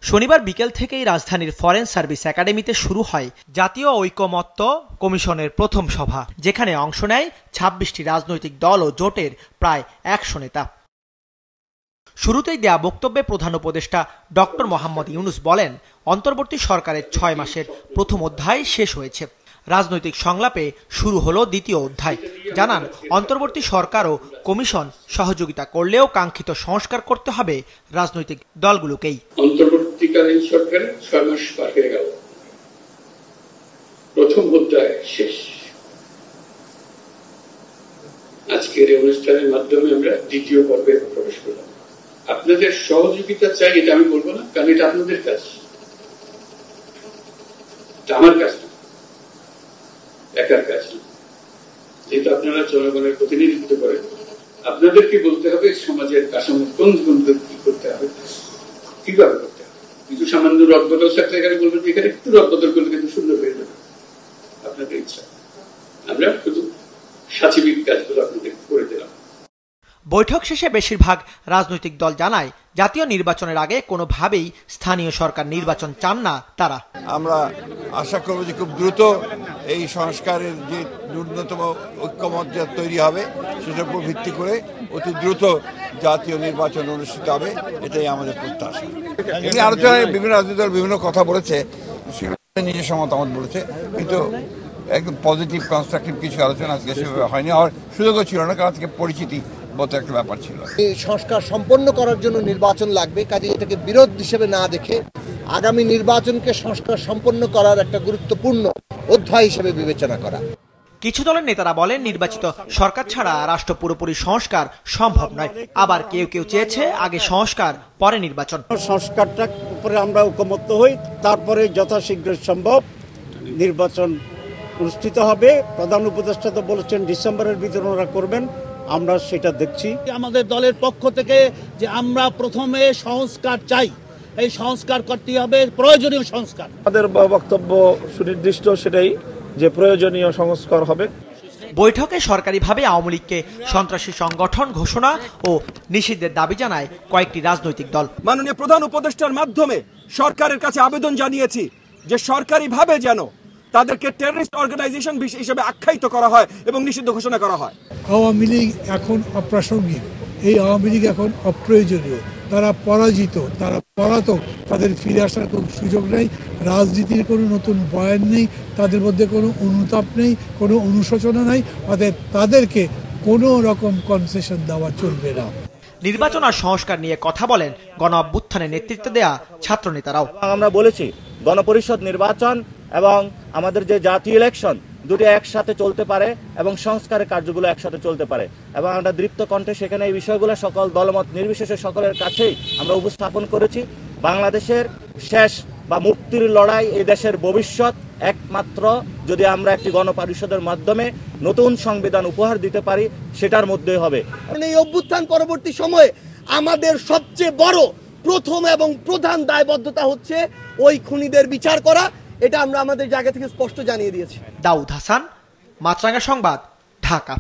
শনিবার বিকেল থেকেই রাজধানীর ফরেন সার্ভিস একাডেমিতে শুরু হয় জাতীয় ঐকমত্য কমিশনের প্রথম সভা, যেখানে অংশ নেয় ২৬টি রাজনৈতিক দল ও জোটের প্রায় ১০০ নেতা। শুরুতেই দেয়া বক্তব্যে প্রধান উপদেষ্টা ডক্টর মোহাম্মদ ইউনূস বলেন, অন্তর্বর্তী সরকারের ৬ মাসের প্রথম অধ্যায় শেষ হয়েছে। রাজনৈতিক সংলাপে শুরু হলো দ্বিতীয় অধ্যায়। জানান, অন্তর্বর্তী সরকার ও কমিশন সহযোগিতা করলেও কাঙ্ক্ষিত সংস্কার করতে হবে রাজনৈতিক দলগুলোকেই। অন্তর্বর্তীকালীন সরকারের ৬ মাস পার হয়ে গেল, প্রথম অধ্যায় শেষ। আজকের এই অনুষ্ঠানের মাধ্যমে আমরা দ্বিতীয় পর্বে প্রবেশ করলাম। আপনাদের সহযোগিতা চাই, এটা আমি বলবো না, কারণ এটা আপনাদের কাজ, আমার কাজ না, একার কাজ না। যেহেতু আপনারা জনগণের প্রতিনিধিত্ব করেন, আপনাদেরকে বলতে হবে সমাজের কাঠামো কোন কি করতে হবে, কিভাবে করতে হবে। কিছু সামান্য রদবদল থাকলে এখানে বলবেন, এখানে একটু রদবদল করলে কিন্তু সুন্দর হয়ে যাবে, আপনাদের ইচ্ছা। আমরা শুধু সাচিবিক কাজগুলো আপনাদের করে দিলাম। বৈঠক শেষে বেশিরভাগ রাজনৈতিক দল জানায়, জাতীয় নির্বাচনের আগে কোনোভাবেই স্থানীয় সরকার নির্বাচন চান না তারা। আমরা আশা করব যে খুব দ্রুত এই সংস্কারের যে ন্যূনতম ঐক্যমত্য তৈরি হবে, সেটার উপর ভিত্তি করে অতি দ্রুত জাতীয় নির্বাচন অনুষ্ঠিত হবে, এটাই আমাদের প্রত্যাশা। এই আলোচনায় বিভিন্ন রাজনৈতিক দল বিভিন্ন কথা বলেছে, নিজস্ব মতামত বলেছে, কিন্তু একদম পজিটিভ কনস্ট্রাকটিভ কিছু আলোচনা আজকে সেভাবে হয়নি, আর সুযোগও ছিল না, কারণ আজকে পরিচিতি মতো একটা ব্যাপার ছিল। এই সংস্কার সম্পন্ন করার জন্য নির্বাচন লাগবে, কাজে এটাকে বিরোধ হিসেবে না দেখে আগামী নির্বাচনকে সংস্কার সম্পন্ন করার একটা গুরুত্বপূর্ণ অধ্যায় হিসেবে বিবেচনা করা। কিছু দলের নেতারা বলেন, নির্বাচিত সরকার ছাড়া রাষ্ট্র পুরোপুরি সংস্কার সম্ভব নয়। আবার কেউ কেউ চেয়েছে আগে সংস্কার পরে নির্বাচন। সংস্কারটা উপরে আমরা ঐকমত্য হই, তারপরে যথাশীঘ্র সম্ভব নির্বাচন অনুষ্ঠিত হবে। প্রধান উপদেষ্টা তো বলেছেন ডিসেম্বরের ভিতরে ওরা করবেন, আমরা সেটা দেখছি। আমাদের দলের পক্ষ থেকে যে আমরা প্রথমে সংস্কার চাই, এই সংস্কার করতে হবে, প্রয়োজনীয় সংস্কার। আমাদের বক্তব্য সুনির্দিষ্ট, সেটাই যে প্রয়োজনীয় সংস্কার হবে। বৈঠকে সরকারিভাবে আওয়ামী লীগকে সন্ত্রাসী সংগঠন ঘোষণা ও নিষিদ্ধের দাবি জানায় কয়েকটি রাজনৈতিক দল। মাননীয় প্রধান উপদেষ্টার মাধ্যমে সরকারের কাছে আবেদন জানিয়েছি যে সরকারিভাবে যেন তাদেরকে টেররিস্ট অর্গানাইজেশন হিসেবে আখ্যায়িত করা হয় এবং নিষিদ্ধ ঘোষণা করা হয়। আওয়ামী লীগ এখন অপ্রাসঙ্গিক, এই আওয়ামী লীগ এখন অপ্রয়োজনীয়, তারা পরাজিত, তারা পলাতক, তাদের ফিরে আসার কোনো সুযোগ নেই, রাজনীতির কোনো নতুন বয়ান নেই, তাদের মধ্যে কোনো অনুতাপ নেই, কোনো অনুশোচনা নেই, অতএব তাদেরকে কোনো রকম কনসেশন দেওয়া চলবে না। নির্বাচন আর সংস্কার নিয়ে কথা বলেন গণ অভ্যুত্থানের নেতৃত্ব দেয়া ছাত্র নেতারাও। আমরা বলেছি গণপরিষদ নির্বাচন এবং আমাদের যে জাতীয় ইলেকশন দুটো একসাথে চলতে পারে এবং সংস্কারের কার্যগুলো একসাথে চলতে পারে, এবং আমরা দৃপ্ত কণ্ঠে সেখানে এই বিষয়গুলো সকল দলমত নির্বিশেষে সকলের কাছেই আমরা উপস্থাপন করেছি। বাংলাদেশের শেষ বা মুক্তির লড়াই, এই দেশের ভবিষ্যৎ একমাত্র যদি আমরা একটি গণপরিষদের মাধ্যমে নতুন সংবিধান উপহার দিতে পারি, সেটার মধ্যেই হবে। এই অভ্যুত্থান পরবর্তী সময়ে আমাদের সবচেয়ে বড় প্রথম এবং প্রধান দায়বদ্ধতা হচ্ছে ওই খুনিদের বিচার করা। এটা আমরা আমাদের জায়গা থেকে স্পষ্ট জানিয়ে দিয়েছি। দাউদ হাসান, মাছরাঙা সংবাদ, ঢাকা।